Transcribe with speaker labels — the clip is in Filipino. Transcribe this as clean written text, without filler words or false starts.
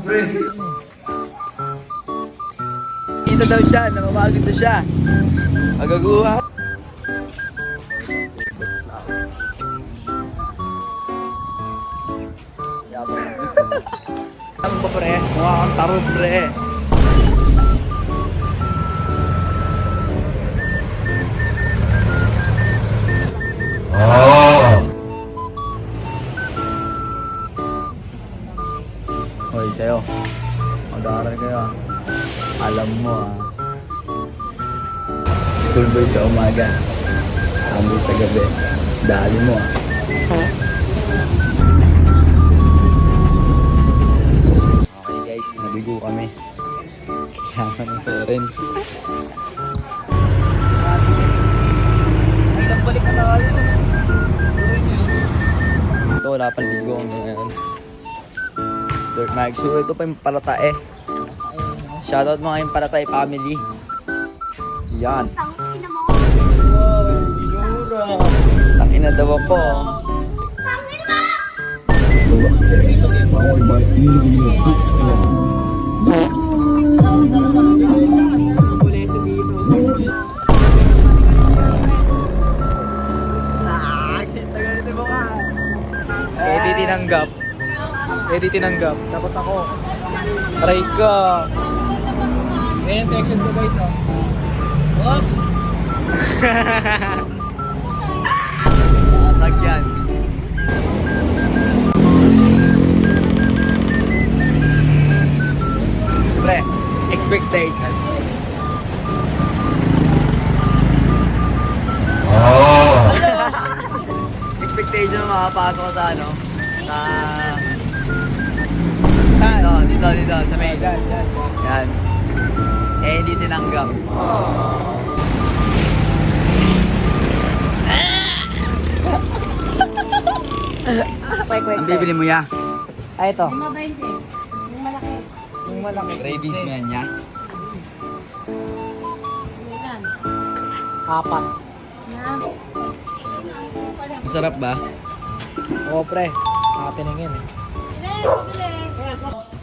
Speaker 1: pre. Kita daw siya, namamagod na siya. Agaguha. Ano ba pre? Mukha kang tarot pre. Hoy kayo, mag-aaral kayo ah. Alam mo ah. School boy sa umaga, ambul sa gabi. Dali mo ah. Okay guys, nabigo kami. Kailangan ng parents. Ay, nagbalik na tayo. Ito, wala pang ligo ngayon. Dirt Mag. So ito pa yung Palatae. Shoutout mga yung Palatae family. Yan. Wow, binura. Takina daw ako. Kita ganito mo ka. Hindi tinanggap. Hindi tinanggap. Tapos ako. Aray ka. Ngayon section ko guys oh. Wop! Asag yan. Pre, expectation. Oh! Expectation makapasok ko sa ano? Dito, sa main. Yan. Eh, hindi tinanggap. Ang bibili mo ya?
Speaker 2: Ay, ito.
Speaker 3: 20. Yung malaki.
Speaker 2: Yung malaki.
Speaker 1: Rabies mo yan ya?
Speaker 3: Yan.
Speaker 2: 4.
Speaker 3: Yan.
Speaker 1: Masarap ba?
Speaker 2: Oo, pre. Nakatiningin.
Speaker 3: Bili, bili.